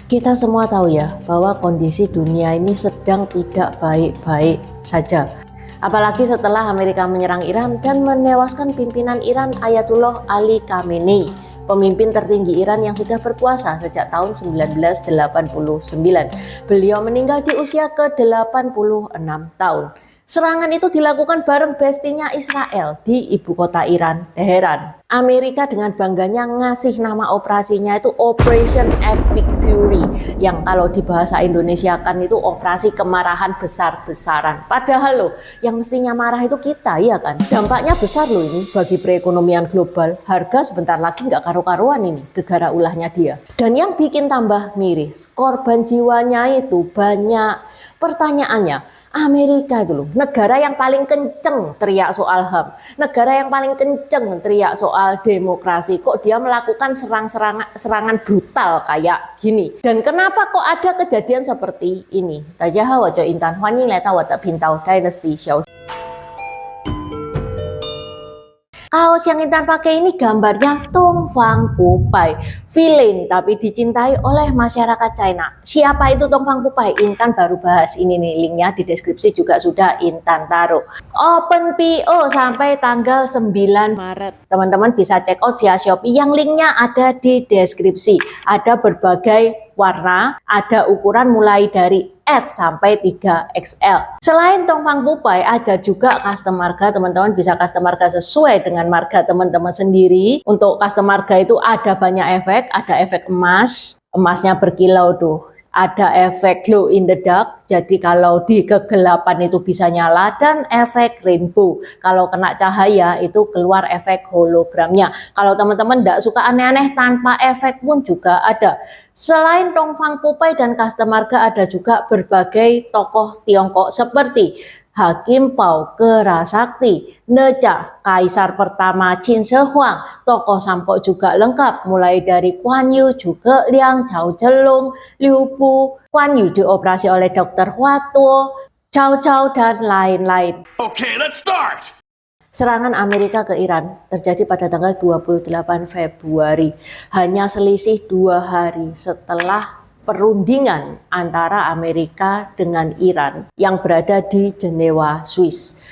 Kita semua tahu ya bahwa kondisi dunia ini sedang tidak baik-baik saja. Apalagi setelah Amerika menyerang Iran dan menewaskan pimpinan Iran Ayatullah Ali Khamenei, pemimpin tertinggi Iran yang sudah berkuasa sejak tahun 1989. Beliau meninggal di usia ke-86 tahun. Serangan itu dilakukan bareng bestinya Israel di ibu kota Iran, Teheran. Amerika dengan bangganya ngasih nama operasinya itu Operation Epic Fury, yang kalau di bahasa Indonesia kan itu operasi kemarahan besar-besaran. Padahal loh, yang mestinya marah itu kita, ya kan? Dampaknya besar loh ini bagi perekonomian global. Harga sebentar lagi nggak karu-karuan ini, gegara ulahnya dia. Dan yang bikin tambah miris, korban jiwanya itu banyak. Pertanyaannya, Amerika itu loh, negara yang paling kenceng teriak soal HAM, negara yang paling kenceng teriak soal demokrasi, kok dia melakukan serangan brutal kayak gini? Dan kenapa kok ada kejadian seperti ini? Tajaha wajo intan huanyin leta wata bintau dynasty show. Kaos yang Intan pakai ini gambarnya Tong Fang Pupai, villain tapi dicintai oleh masyarakat China. Siapa itu Tong Fang Pupai? Intan baru bahas ini nih, linknya di deskripsi juga sudah Intan taruh. Open PO sampai tanggal 9 Maret. Teman-teman bisa check out via Shopee yang linknya ada di deskripsi. Ada berbagai warna, ada ukuran mulai dari S sampai 3XL. Selain Tong Fang Pupai, ada juga custom marga. Teman-teman bisa custom marga sesuai dengan marga teman-teman sendiri. Untuk custom marga itu ada banyak efek. Ada efek emas, emasnya berkilau tuh. Ada efek glow in the dark, jadi kalau di kegelapan itu bisa nyala. Dan efek rainbow, kalau kena cahaya itu keluar efek hologramnya. Kalau teman-teman tidak suka aneh-aneh tanpa efek pun juga ada. Selain Tong Fang Pupai dan custom marga, ada juga berbagai tokoh Tiongkok seperti Hakim Pao Kerasakti, Neca, Kaisar pertama Qin Shi Huang, tokoh Sampo juga lengkap mulai dari Guan Yu, juga Liang Cao Zhelong, Liu Bu, Guan Yu dioperasi oleh Dr. Hua Tuo, Cao Cao dan lain-lain. Okay, let's start. Serangan Amerika ke Iran terjadi pada tanggal 28 Februari, hanya selisih 2 hari setelah perundingan antara Amerika dengan Iran yang berada di Jenewa, Swiss.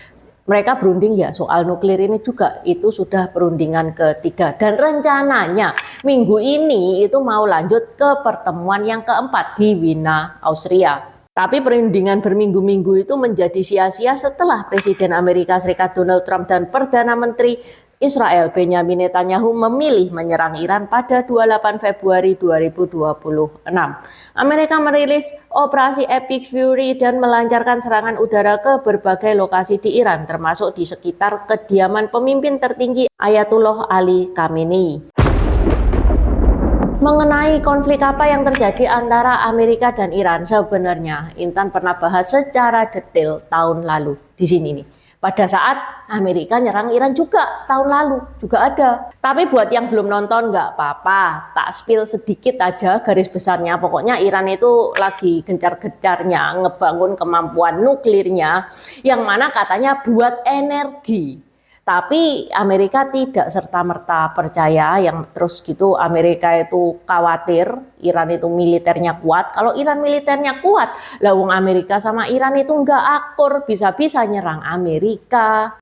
Mereka berunding ya soal nuklir ini juga, itu sudah perundingan ketiga. Dan rencananya minggu ini itu mau lanjut ke pertemuan yang keempat di Wina, Austria. Tapi perundingan berminggu-minggu itu menjadi sia-sia setelah Presiden Amerika Serikat Donald Trump dan Perdana Menteri Israel Benjamin Netanyahu memilih menyerang Iran pada 28 Februari 2026. Amerika merilis operasi Epic Fury dan melancarkan serangan udara ke berbagai lokasi di Iran, termasuk di sekitar kediaman pemimpin tertinggi Ayatullah Ali Khamenei. Mengenai konflik apa yang terjadi antara Amerika dan Iran, sebenarnya Intan pernah bahas secara detail tahun lalu di sini nih. Pada saat Amerika nyerang Iran juga tahun lalu juga ada. Tapi buat yang belum nonton nggak apa-apa, tak spill sedikit aja garis besarnya. Pokoknya Iran itu lagi gencar-gencarnya ngebangun kemampuan nuklirnya, yang mana katanya buat energi. Tapi Amerika tidak serta-merta percaya, yang terus gitu Amerika itu khawatir Iran itu militernya kuat. Kalau Iran militernya kuat, lawung Amerika sama Iran itu nggak akur, bisa-bisa nyerang Amerika.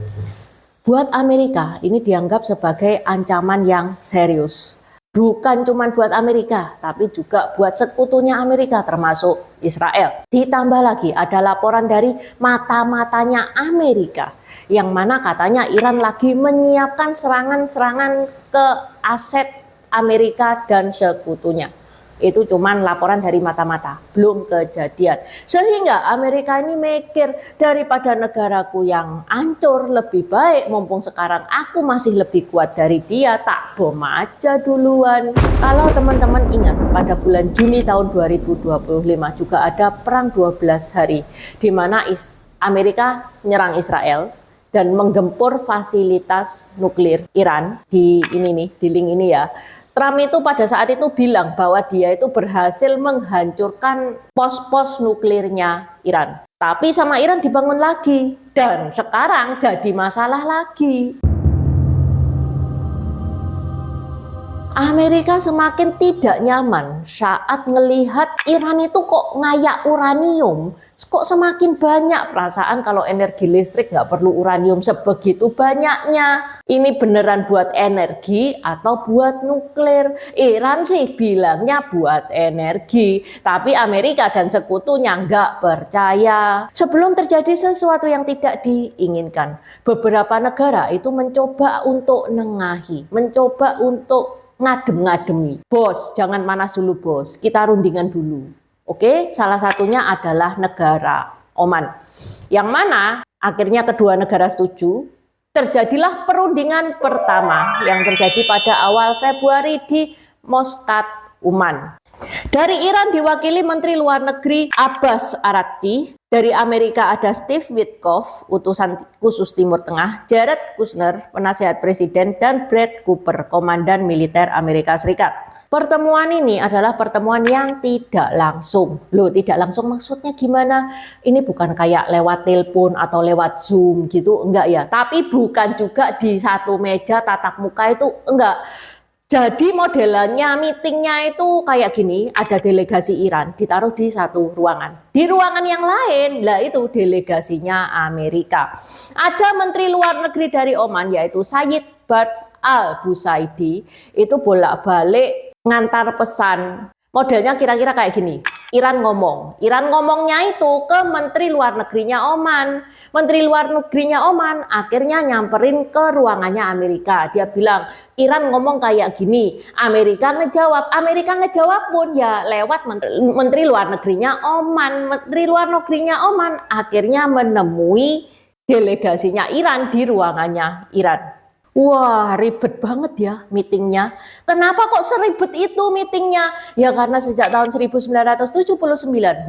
Buat Amerika ini dianggap sebagai ancaman yang serius. Bukan cuma buat Amerika, tapi juga buat sekutunya Amerika termasuk Israel. Ditambah lagi ada laporan dari mata-matanya Amerika, yang mana katanya Iran lagi menyiapkan serangan-serangan ke aset Amerika dan sekutunya. Itu cuman laporan dari mata-mata, belum kejadian. Sehingga Amerika ini mikir, daripada negaraku yang hancur, lebih baik mumpung sekarang aku masih lebih kuat dari dia, tak bom aja duluan. Kalau teman-teman ingat, pada bulan Juni tahun 2025 juga ada perang 12 hari, di mana Amerika menyerang Israel dan menggempur fasilitas nuklir Iran. Di ini nih, di link ini ya. Trump itu pada saat itu bilang bahwa dia itu berhasil menghancurkan pos-pos nuklirnya Iran. Tapi sama Iran dibangun lagi dan sekarang jadi masalah lagi. Amerika semakin tidak nyaman saat melihat Iran itu kok ngayak uranium, kok semakin banyak. Perasaan kalau energi listrik nggak perlu uranium sebegitu banyaknya. Ini beneran buat energi atau buat nuklir? Iran sih bilangnya buat energi, tapi Amerika dan sekutunya nggak percaya. Sebelum terjadi sesuatu yang tidak diinginkan, beberapa negara itu mencoba untuk nengahi, mencoba untuk ngadem-ngademi. Bos, jangan panas dulu bos, kita rundingan dulu. Oke, salah satunya adalah negara Oman. Yang mana akhirnya kedua negara setuju. Terjadilah perundingan pertama yang terjadi pada awal Februari di Muscat, Oman. Dari Iran diwakili Menteri Luar Negeri Abbas Araghchi. Dari Amerika ada Steve Witkoff, utusan khusus Timur Tengah, Jared Kushner, penasihat presiden, dan Brad Cooper, komandan militer Amerika Serikat. Pertemuan ini adalah pertemuan yang tidak langsung. Loh, tidak langsung maksudnya gimana? Ini bukan kayak lewat telepon atau lewat Zoom gitu, enggak ya. Tapi bukan juga di satu meja tatap muka itu, enggak. Jadi modelannya meetingnya itu kayak gini, ada delegasi Iran ditaruh di satu ruangan. Di ruangan yang lain, lah itu delegasinya Amerika. Ada Menteri Luar Negeri dari Oman yaitu Sayyid Badr al-Busaidi, itu bolak-balik ngantar pesan. Modelnya kira-kira kayak gini. Iran ngomongnya itu ke Menteri Luar Negerinya Oman. Menteri Luar Negerinya Oman akhirnya nyamperin ke ruangannya Amerika. Dia bilang, Iran ngomong kayak gini. Amerika ngejawab pun ya lewat Menteri Luar Negerinya Oman. Menteri Luar Negerinya Oman akhirnya menemui delegasinya Iran di ruangannya Iran. Wah, ribet banget ya meetingnya. Kenapa kok seribet itu meetingnya? Ya karena sejak tahun 1979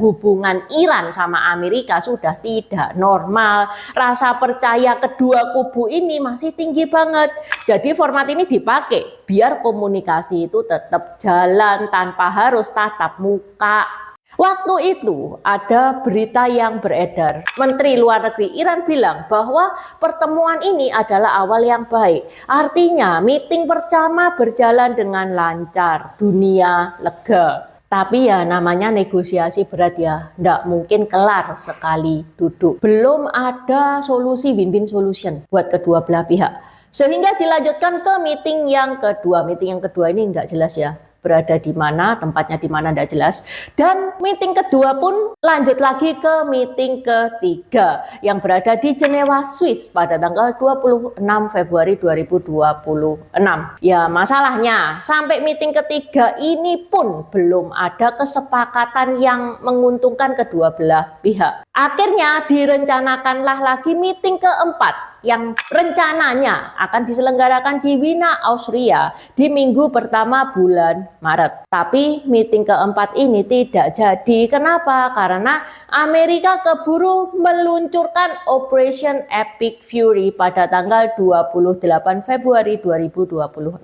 hubungan Iran sama Amerika sudah tidak normal. Rasa percaya kedua kubu ini masih tinggi banget. Jadi format ini dipakai biar komunikasi itu tetap jalan tanpa harus tatap muka. Waktu itu ada berita yang beredar. Menteri Luar Negeri Iran bilang bahwa pertemuan ini adalah awal yang baik. Artinya meeting pertama berjalan dengan lancar, dunia lega. Tapi ya namanya negosiasi berat ya, nggak mungkin kelar sekali duduk. Belum ada solusi win-win solution buat kedua belah pihak. Sehingga dilanjutkan ke meeting yang kedua. Meeting yang kedua ini nggak jelas ya. Berada di mana, tempatnya di mana tidak jelas. Dan meeting kedua pun lanjut lagi ke meeting ketiga yang berada di Jenewa, Swiss pada tanggal 26 Februari 2026. Ya masalahnya sampai meeting ketiga ini pun belum ada kesepakatan yang menguntungkan kedua belah pihak. Akhirnya direncanakanlah lagi meeting keempat yang rencananya akan diselenggarakan di Wina, Austria di minggu pertama bulan Maret. Tapi meeting keempat ini tidak jadi. Kenapa? Karena Amerika keburu meluncurkan Operation Epic Fury pada tanggal 28 Februari 2026.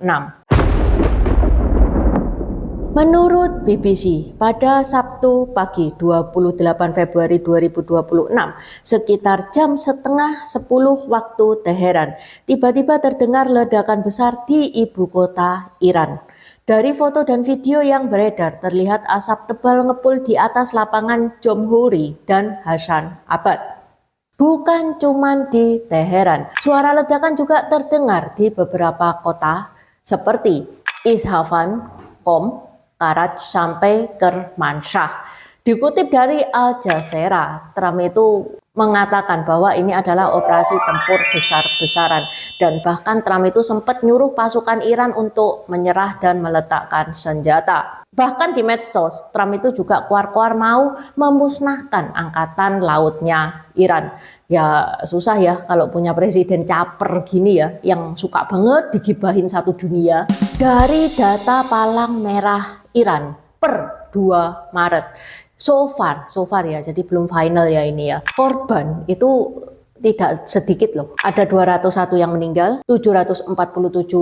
Menurut BBC, pada Sabtu pagi 28 Februari 2026, sekitar jam setengah 10 waktu Teheran, tiba-tiba terdengar ledakan besar di ibu kota Iran. Dari foto dan video yang beredar, terlihat asap tebal ngepul di atas lapangan Jomhuri dan Hasan Abad. Bukan cuma di Teheran, suara ledakan juga terdengar di beberapa kota seperti Isfahan, Qom, Karat sampai Kermanshah. Dikutip dari Al Jazeera, Trump itu mengatakan bahwa ini adalah operasi tempur besar-besaran dan bahkan Trump itu sempat nyuruh pasukan Iran untuk menyerah dan meletakkan senjata. Bahkan di medsos, Trump itu juga keluar-keluar mau memusnahkan angkatan lautnya Iran. Ya susah ya kalau punya presiden caper gini ya, yang suka banget digibahin satu dunia. Dari data Palang Merah Iran per 2 Maret, so far ya, jadi belum final ya ini ya, korban itu tidak sedikit loh. Ada 201 yang meninggal, 747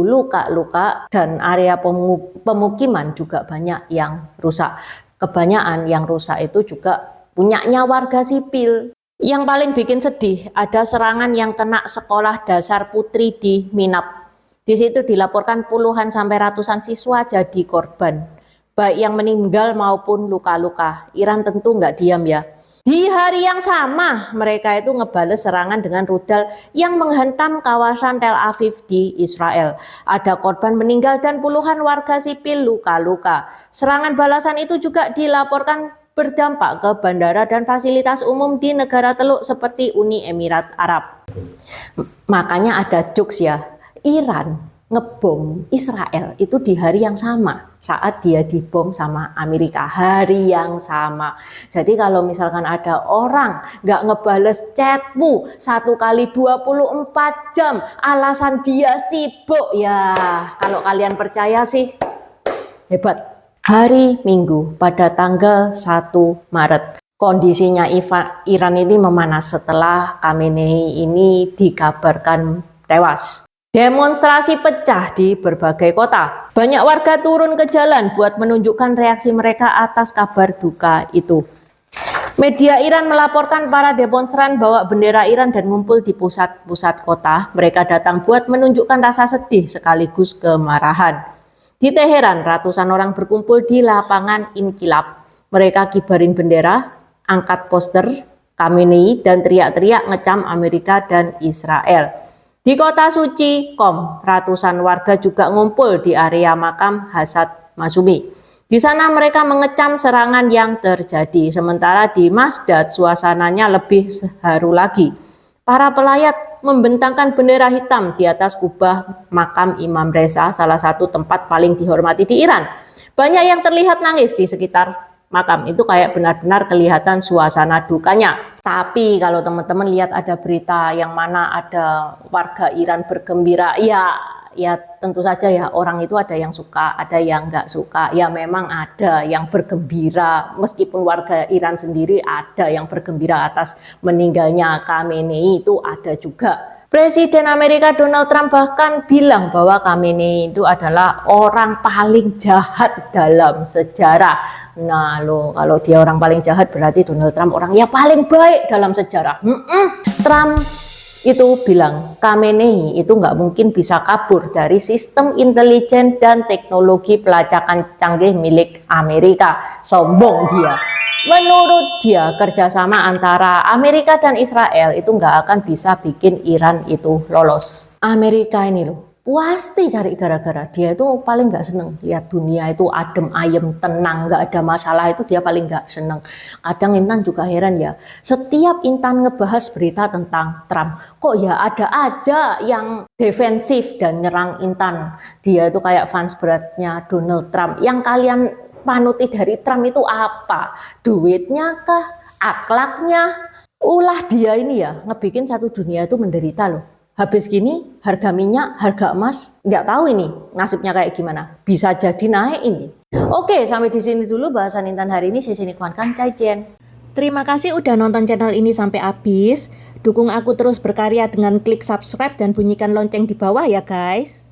luka-luka, dan area pemukiman juga banyak yang rusak. Kebanyakan yang rusak itu juga punyanya warga sipil. Yang paling bikin sedih, ada serangan yang kena sekolah dasar putri di Minab. Di situ dilaporkan puluhan sampai ratusan siswa jadi korban, baik yang meninggal maupun luka-luka. Iran tentu nggak diam ya. Di hari yang sama, mereka itu ngebales serangan dengan rudal yang menghantam kawasan Tel Aviv di Israel. Ada korban meninggal dan puluhan warga sipil luka-luka. Serangan balasan itu juga dilaporkan berdampak ke bandara dan fasilitas umum di negara Teluk seperti Uni Emirat Arab. Makanya ada jokes ya, Iran ngebom Israel itu di hari yang sama saat dia dibom sama Amerika, hari yang sama. Jadi kalau misalkan ada orang nggak ngebales chatmu 1 kali 24 jam alasan dia sibuk, ya kalau kalian percaya sih hebat. Hari Minggu pada tanggal 1 Maret kondisinya Iran ini memanas setelah Khamenei ini dikabarkan tewas. Demonstrasi pecah di berbagai kota. Banyak warga turun ke jalan buat menunjukkan reaksi mereka atas kabar duka itu. Media Iran melaporkan para demonstran bawa bendera Iran dan ngumpul di pusat-pusat kota. Mereka datang buat menunjukkan rasa sedih sekaligus kemarahan. Di Teheran, ratusan orang berkumpul di lapangan Inkilab. Mereka kibarin bendera, angkat poster Khamenei dan teriak-teriak ngecam Amerika dan Israel. Di kota suci Qom, ratusan warga juga ngumpul di area makam Hasan Masyumi. Di sana mereka mengecam serangan yang terjadi. Sementara di Masdad suasananya lebih haru lagi. Para pelayat membentangkan bendera hitam di atas kubah makam Imam Reza, salah satu tempat paling dihormati di Iran. Banyak yang terlihat nangis di sekitar makam, itu kayak benar-benar kelihatan suasana dukanya. Tapi kalau teman-teman lihat ada berita yang mana ada warga Iran bergembira, ya tentu saja ya, orang itu ada yang suka, ada yang nggak suka. Ya memang ada yang bergembira, meskipun warga Iran sendiri ada yang bergembira atas meninggalnya Khamenei, itu ada juga. Presiden Amerika Donald Trump bahkan bilang bahwa Khamenei itu adalah orang paling jahat dalam sejarah. Nah loh, kalau dia orang paling jahat berarti Donald Trump orang yang paling baik dalam sejarah. Trump itu bilang Khamenei itu nggak mungkin bisa kabur dari sistem intelijen dan teknologi pelacakan canggih milik Amerika. Sombong dia. Menurut dia, kerjasama antara Amerika dan Israel itu nggak akan bisa bikin Iran itu lolos. Amerika ini loh pasti cari gara-gara. Dia itu paling nggak seneng lihat dunia itu adem ayem tenang, nggak ada masalah, itu dia paling nggak seneng. Kadang Intan juga heran ya, setiap Intan ngebahas berita tentang Trump, kok ya ada aja yang defensif dan nyerang Intan. Dia itu kayak fans beratnya Donald Trump. Yang kalian panuti dari Trump itu apa? Duitnya kah? Akhlaknya? Ulah dia ini ya ngebikin satu dunia itu menderita loh. Habis gini harga minyak, harga emas, nggak tahu ini nasibnya kayak gimana. Bisa jadi naik ini. Oke, sampai di sini dulu bahasan Intan hari ini. Saya Kuankan Caijen. Terima kasih udah nonton channel ini sampai habis. Dukung aku terus berkarya dengan klik subscribe dan bunyikan lonceng di bawah ya guys.